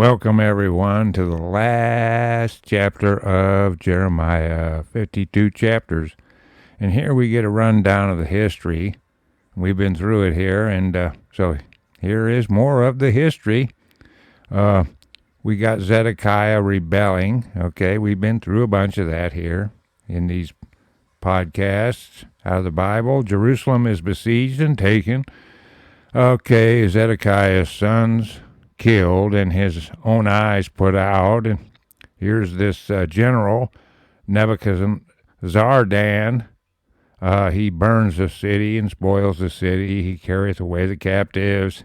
Welcome, everyone, to the last chapter of Jeremiah, 52 chapters. And here we get a rundown of the history. We've been through it here, and so here is more of the history. We got Zedekiah rebelling. Okay, we've been through a bunch of that here in these podcasts out of the Bible. Jerusalem is besieged and taken. Okay, Zedekiah's sons killed and his own eyes put out. And here's this general, Nebuchadnezzar. He burns the city and spoils the city. He carrieth away the captives.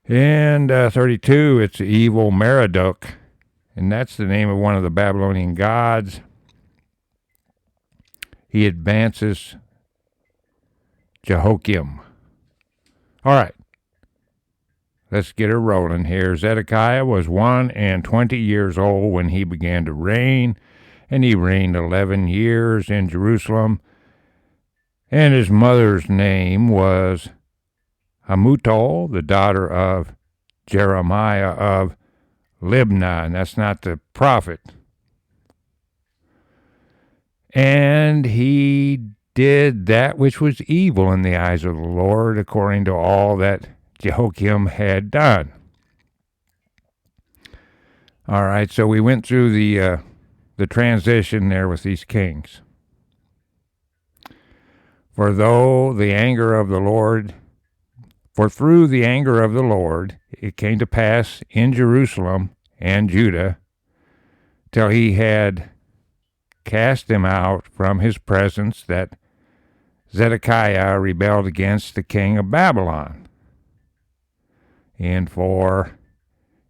And 32, it's evil Merodach, and that's the name of one of the Babylonian gods. He advances Jehoiakim. All right. Let's get her rolling here. Zedekiah was 21 years old when he began to reign, and he reigned 11 years in Jerusalem. And his mother's name was Hamutal, the daughter of Jeremiah of Libnah, and that's not the prophet. And he did that which was evil in the eyes of the Lord, according to all that Jehoiakim had done. All right, so we went through the transition there with these kings. For through the anger of the Lord, it came to pass in Jerusalem and Judah, till he had cast them out from his presence, that Zedekiah rebelled against the king of Babylon. And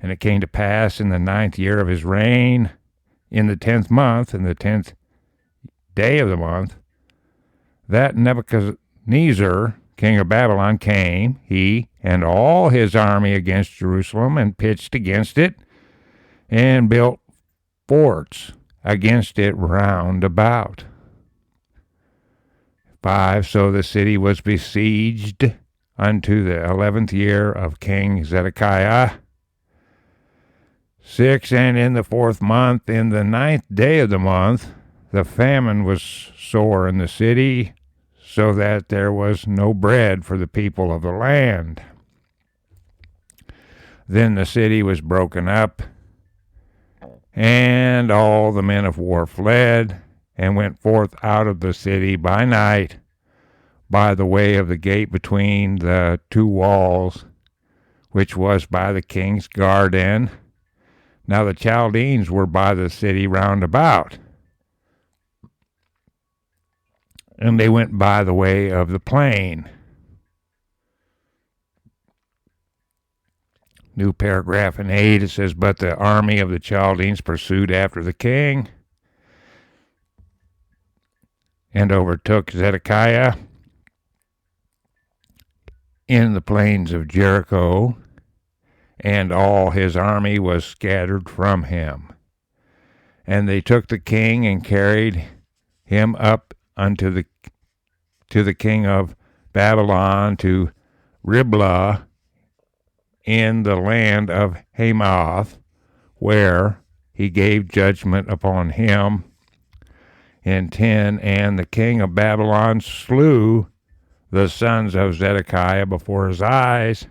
it came to pass in the 9th year of his reign, in the 10th month, in the 10th day of the month, that Nebuchadnezzar, king of Babylon, came, he and all his army, against Jerusalem, and pitched against it, and built forts against it round about. 5, so the city was besieged unto the 11th year of King Zedekiah. 6, and in the 4th month, in the 9th day of the month, the famine was sore in the city, so that there was no bread for the people of the land. Then the city was broken up, and all the men of war fled, and went forth out of the city by night, by the way of the gate between the two walls, which was by the king's garden. Now the Chaldeans were by the city round about, and they went by the way of the plain. New paragraph in 8, it says, but the army of the Chaldeans pursued after the king, and overtook Zedekiah in the plains of Jericho, and all his army was scattered from him. And they took the king and carried him up unto the king of Babylon, to Riblah, in the land of Hamath, where he gave judgment upon him. In 10, and the king of Babylon slew the sons of Zedekiah before his eyes.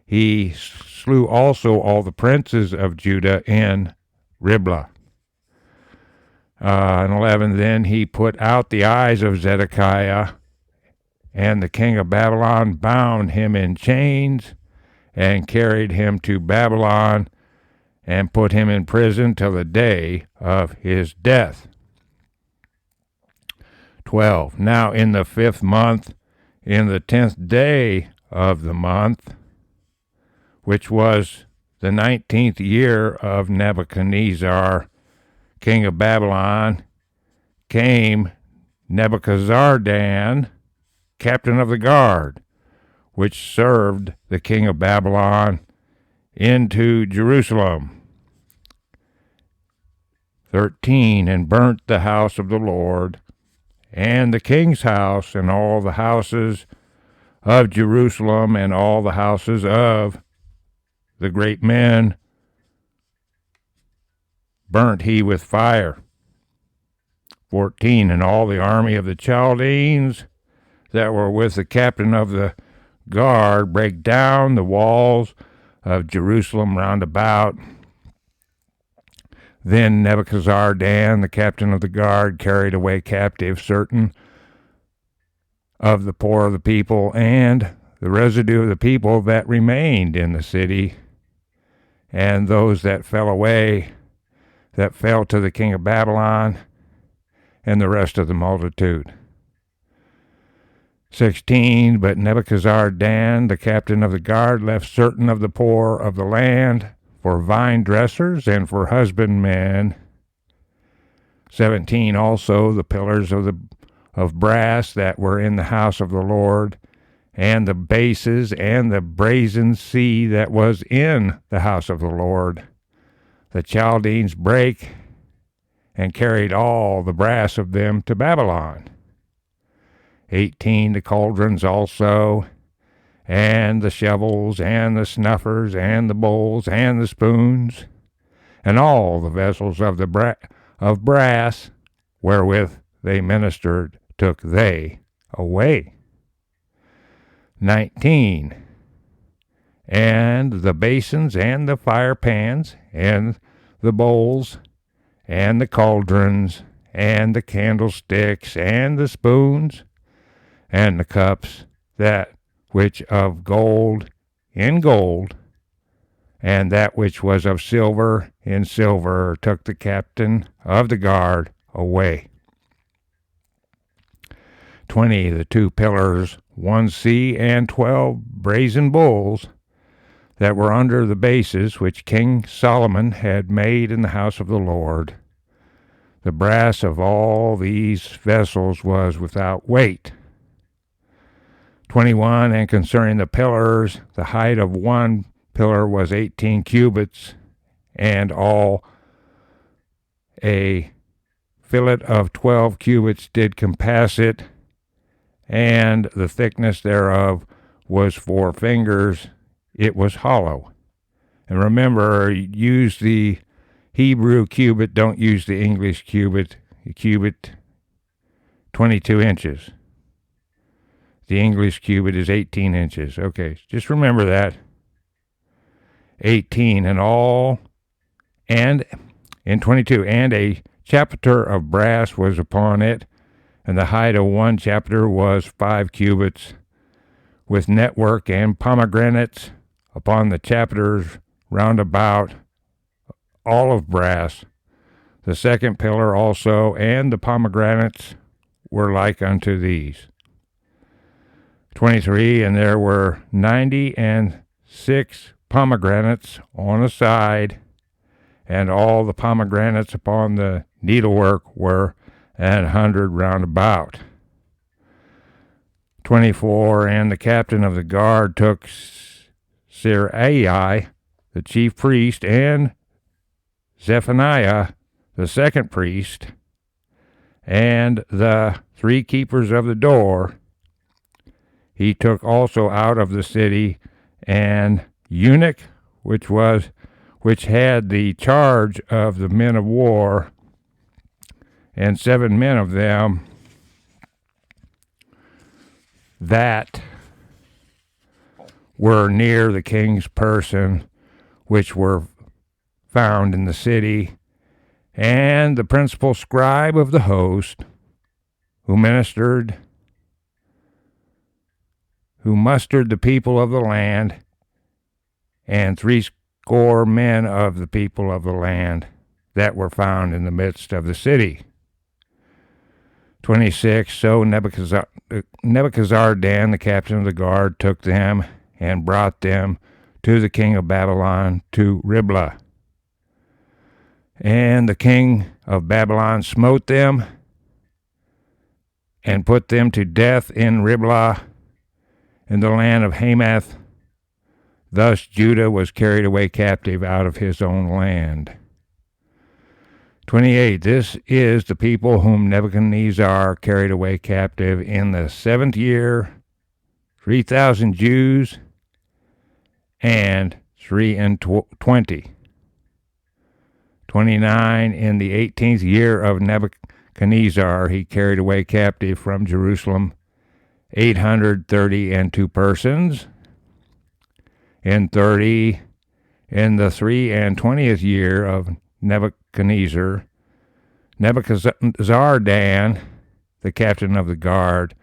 He slew also all the princes of Judah in Riblah. In 11, then he put out the eyes of Zedekiah, and the king of Babylon bound him in chains, and carried him to Babylon, and put him in prison till the day of his death. 12, now in the 5th month, in the 10th day of the month, which was the 19th year of Nebuchadnezzar, king of Babylon, came Nebuzaradan, captain of the guard, which served the king of Babylon, into Jerusalem. 13, and burnt the house of the Lord, and the king's house, and all the houses of Jerusalem, and all the houses of the great men burnt he with fire. 14, and all the army of the Chaldeans that were with the captain of the guard brake down the walls of Jerusalem round about. Then Nebuchadnezzar, the captain of the guard, carried away captive certain of the poor of the people, and the residue of the people that remained in the city, and those that fell away, that fell to the king of Babylon, and the rest of the multitude. 16, but Nebuchadnezzar, the captain of the guard, left certain of the poor of the land for vine dressers and for husbandmen. 17, also the pillars of brass that were in the house of the Lord, and the bases and the brazen sea that was in the house of the Lord. The Chaldeans brake and carried all the brass of them to Babylon. 18, the cauldrons also, and the shovels, and the snuffers, and the bowls, and the spoons, and all the vessels of of brass wherewith they ministered took they away. 19, and the basins, and the fire pans, and the bowls, and the cauldrons, and the candlesticks, and the spoons, and the cups, that which of gold in gold, and that which was of silver in silver, took the captain of the guard away. 20, the 2 pillars, 1 sea, and 12 brazen bulls that were under the bases which King Solomon had made in the house of the Lord. The brass of all these vessels was without weight. 21, and concerning the pillars, the height of one pillar was 18 cubits, and all a fillet of 12 cubits did compass it, and the thickness thereof was 4 fingers. It was hollow. And remember, use the Hebrew cubit, don't use the English cubit. The cubit, 22 inches. The English cubit is 18 inches. Okay, just remember that. 18 and all, and in 22, and a chapter of brass was upon it, and the height of one chapter was 5 cubits, with network and pomegranates upon the chapters round about, all of brass. The second pillar also, and the pomegranates were like unto these. 23, and there were 96 pomegranates on a side, and all the pomegranates upon the needlework were 100 round about. 24, and the captain of the guard took Seraiah, the chief priest, and Zephaniah, the second priest, and the 3 keepers of the door. He took also out of the city an eunuch, which had the charge of the men of war, and 7 men of them that were near the king's person, which were found in the city, and the principal scribe of the host, who mustered the people of the land, and 70 men of the people of the land that were found in the midst of the city. 26, so Nebuchadnezzar, the captain of the guard, took them and brought them to the king of Babylon to Riblah. And the king of Babylon smote them and put them to death in Riblah, in the land of Hamath. Thus Judah was carried away captive out of his own land. 28, this is the people whom Nebuchadnezzar carried away captive in the 7th year, 3,000 Jews, and 3 and 20. 29, in the 18th year of Nebuchadnezzar, he carried away captive from Jerusalem 832 persons. In 30, in the 3 and 20th year of Nebuchadnezzar, Nebuzaradan, the captain of the guard,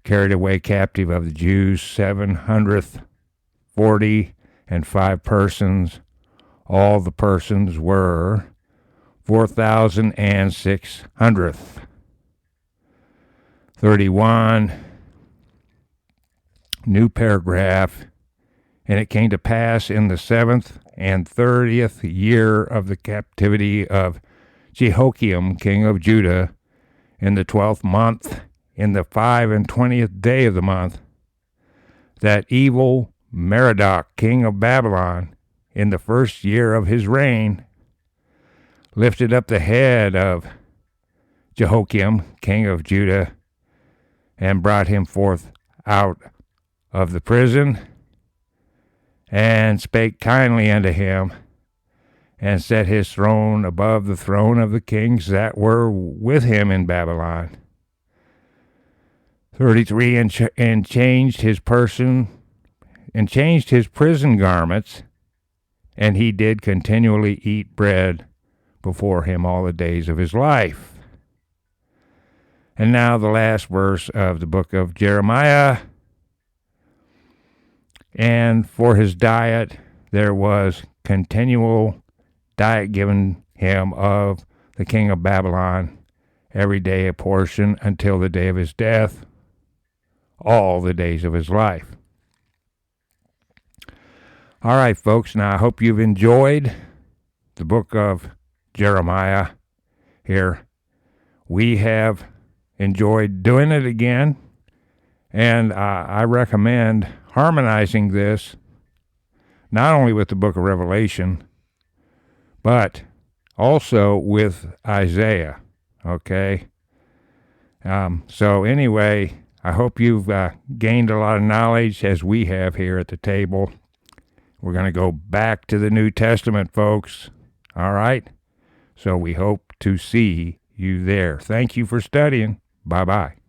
carried away captive of the Jews 745 persons. All the persons were 4,600. 31, new paragraph. And it came to pass in the 7th and 30th year of the captivity of Jehoiakim, king of Judah, in the 12th month, in the 25th day of the month, that evil Merodach, king of Babylon, in the 1st year of his reign, lifted up the head of Jehoiakim, king of Judah, and brought him forth out of the prison, and spake kindly unto him, and set his throne above the throne of the kings that were with him in Babylon. 33, and changed his person, and changed his prison garments, and he did continually eat bread before him all the days of his life. And now the last verse of the book of Jeremiah. And for his diet there was continual diet given him of the king of Babylon, every day a portion until the day of his death, all the days of his life. All right, folks, now I hope you've enjoyed the book of Jeremiah here. We have enjoyed doing it again, and I recommend harmonizing this not only with the book of Revelation, but also with Isaiah, okay? So anyway, I hope you've gained a lot of knowledge as we have here at the table. We're going to go back to the New Testament, folks. All right? So we hope to see you there. Thank you for studying. Bye-bye.